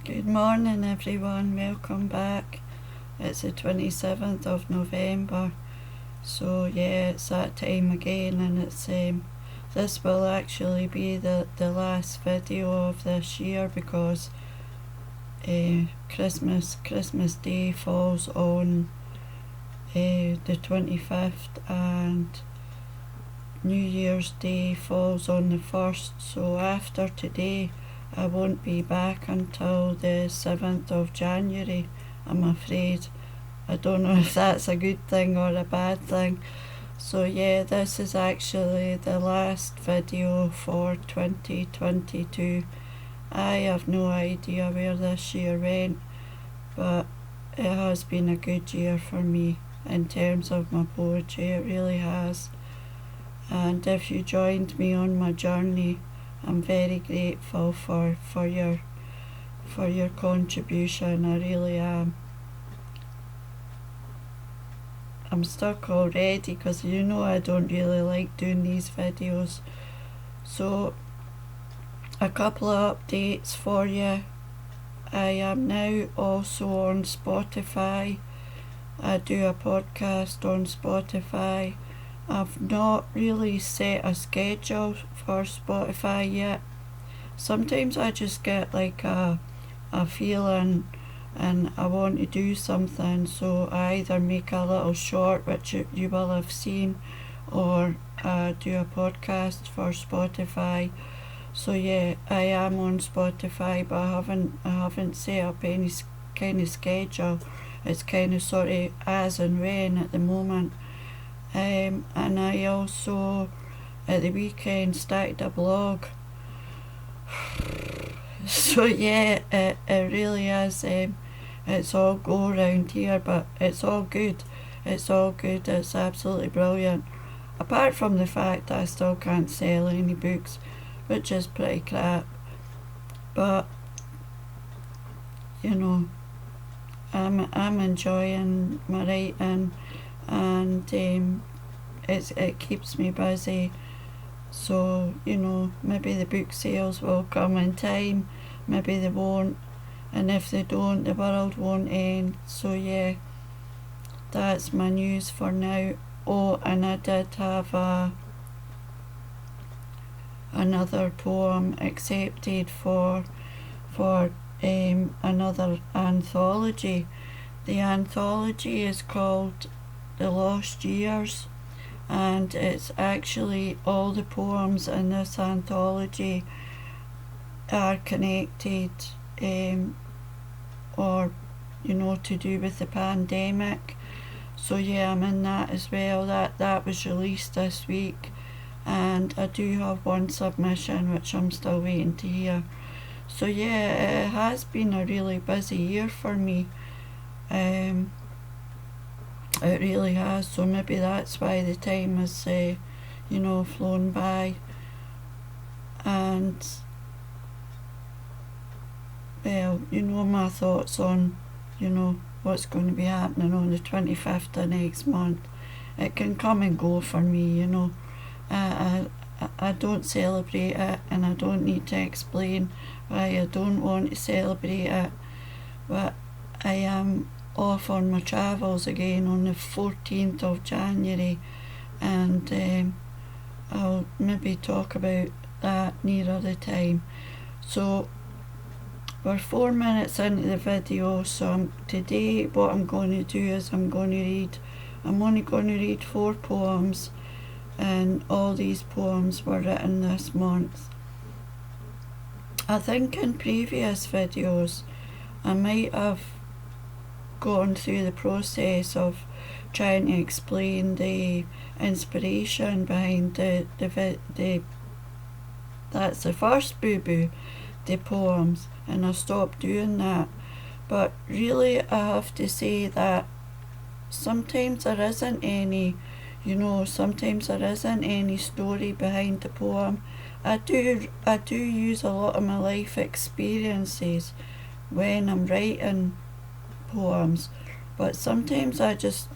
Good morning everyone, welcome back. It's the 27th of November, so yeah, it's that time again, and this will actually be the last video of this year because Christmas Day falls on the 25th and New Year's Day falls on the 1st, so after today I won't be back until the 7th of January, I'm afraid. I don't know if that's a good thing or a bad thing. So yeah, this is actually the last video for 2022. I have no idea where this year went, but it has been a good year for me in terms of my poetry, it really has. And if you joined me on my journey, I'm very grateful for your contribution. I really am. I'm stuck already because you know I don't really like doing these videos. So a couple of updates for you. I am now also on Spotify. I do a podcast on Spotify. I've not really set a schedule for Spotify yet. Sometimes I just get like a feeling and I want to do something, so I either make a little short, which you will have seen, or do a podcast for Spotify. So yeah, I am on Spotify, but I haven't set up any kind of schedule. It's kind of sort of as and when at the moment. And I also at the weekend started a blog. So yeah, it really is. It's all go around here, but it's all good. It's absolutely brilliant. Apart from the fact that I still can't sell any books, which is pretty crap. But you know, I'm enjoying my writing, and it keeps me busy. So you know, maybe the book sales will come in time, maybe they won't, and if they don't, the world won't end. So yeah, that's my news for now. Oh, and I did have another poem accepted for another anthology. The anthology is called The Lost Years, and it's actually all the poems in this anthology are connected or you know, to do with the pandemic. So yeah, I'm in that as well. That was released this week, and I do have one submission which I'm still waiting to hear. So yeah, it has been a really busy year for me. It really has, so maybe that's why the time has you know, flown by. And well, you know my thoughts on, you know, what's going to be happening on the 25th of next month. It can come and go for me, you know. I don't celebrate it, and I don't need to explain why I don't want to celebrate it. But I am off on my travels again on the 14th of January, and I'll maybe talk about that nearer the time. So we're 4 minutes into the video, so today what I'm going to do is I'm only going to read 4 poems, and all these poems were written this month. I think in previous videos I might have gone through the process of trying to explain the inspiration behind the that's the first boo-boo, the poems, and I stopped doing that. But really I have to say that sometimes there isn't any, you know, sometimes there isn't any story behind the poem. I do use a lot of my life experiences when I'm writing poems, but sometimes I just,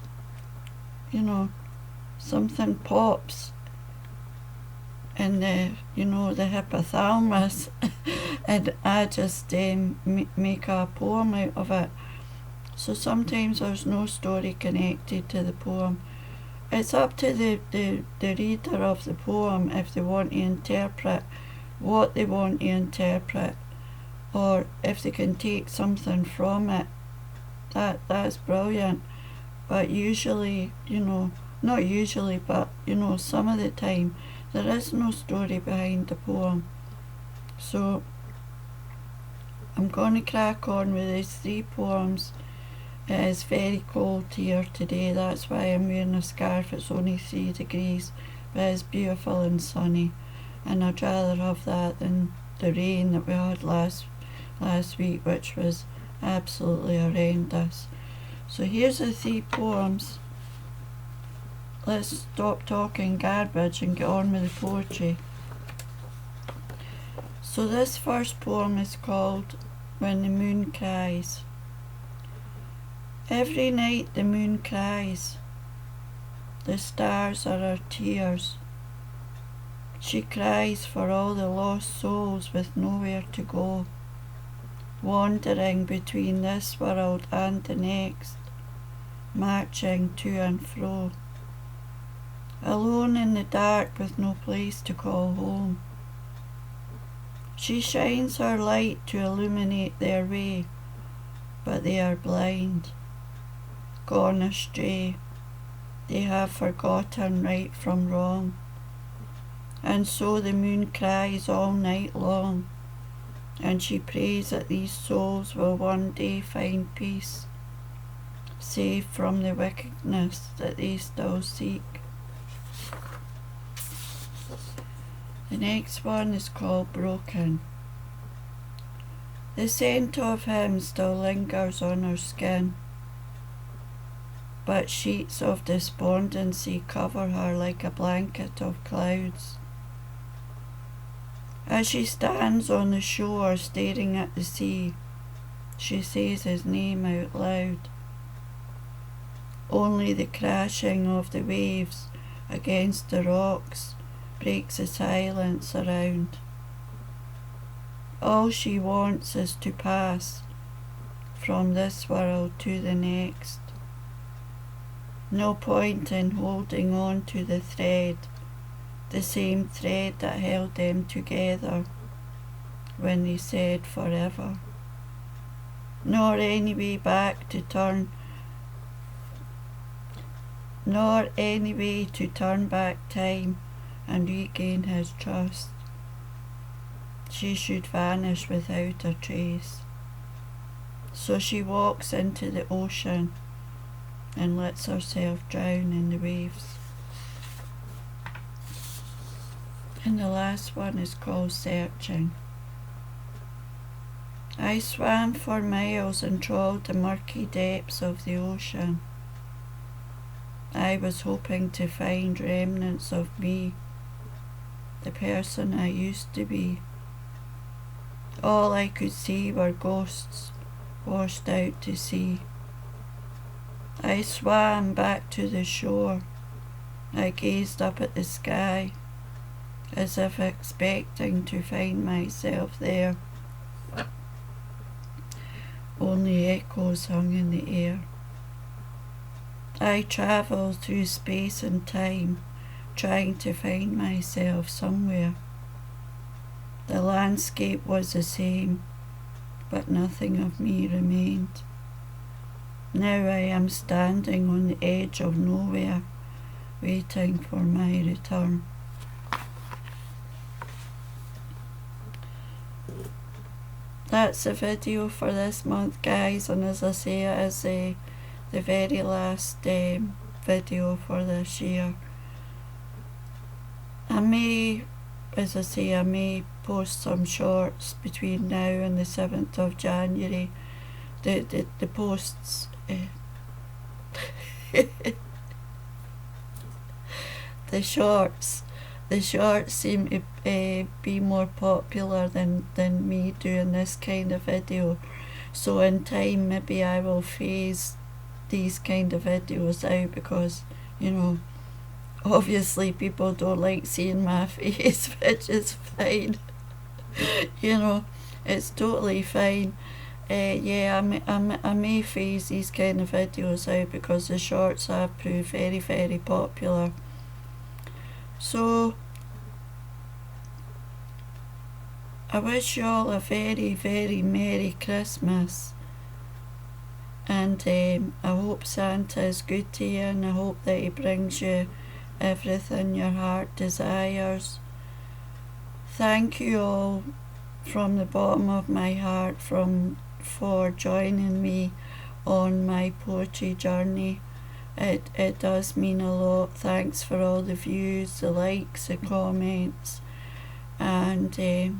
you know, something pops in the the hypothalamus, and I just make a poem out of it. So sometimes there's no story connected to the poem. It's up to the reader of the poem if they want to interpret what they want to interpret, or if they can take something from it. That's brilliant. But usually, not usually, but some of the time, there is no story behind the poem. So I'm going to crack on with these 3 poems. It is very cold here today, that's why I'm wearing a scarf. It's only 3 degrees, but it's beautiful and sunny, and I'd rather have that than the rain that we had last week, which was absolutely horrendous. So here's the 3 poems. Let's stop talking garbage and get on with the poetry. So this first poem is called When the Moon Cries. Every night the moon cries. The stars are her tears. She cries for all the lost souls with nowhere to go, wandering between this world and the next, marching to and fro, alone in the dark with no place to call home. She shines her light to illuminate their way, but they are blind, gone astray. They have forgotten right from wrong, and so the moon cries all night long, and she prays that these souls will one day find peace, safe from the wickedness that they still seek. The next one is called Broken. The scent of him still lingers on her skin, but sheets of despondency cover her like a blanket of clouds. As she stands on the shore staring at the sea, she says his name out loud. Only the crashing of the waves against the rocks breaks the silence around. All she wants is to pass from this world to the next. No point in holding on to the thread, the same thread that held them together when they said forever. Nor any way back to turn, nor any way to turn back time and regain his trust. She should vanish without a trace. So she walks into the ocean and lets herself drown in the waves. And the last one is called Searching. I swam for miles and trawled the murky depths of the ocean. I was hoping to find remnants of me, the person I used to be. All I could see were ghosts washed out to sea. I swam back to the shore. I gazed up at the sky, as if expecting to find myself there. Only echoes hung in the air. I travelled through space and time, trying to find myself somewhere. The landscape was the same, but nothing of me remained. Now I am standing on the edge of nowhere, waiting for my return. That's the video for this month, guys, and as I say, it is the very last video for this year. I may post some shorts between now and the 7th of January. The posts the shorts seem to be more popular than me doing this kind of video. So in time maybe I will phase these kind of videos out, because obviously people don't like seeing my face, which is fine. You know, it's totally fine. Yeah, I may phase these kind of videos out because the shorts have proved very, very popular. So, I wish you all a very, very Merry Christmas. And I hope Santa is good to you, and I hope that he brings you everything your heart desires. Thank you all from the bottom of my heart for joining me on my poetry journey. It does mean a lot. Thanks for all the views, the likes, the comments, and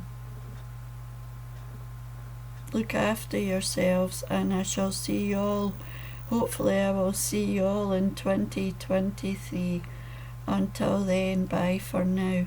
look after yourselves, and I shall see you all. Hopefully I will see you all in 2023. Until then, bye for now.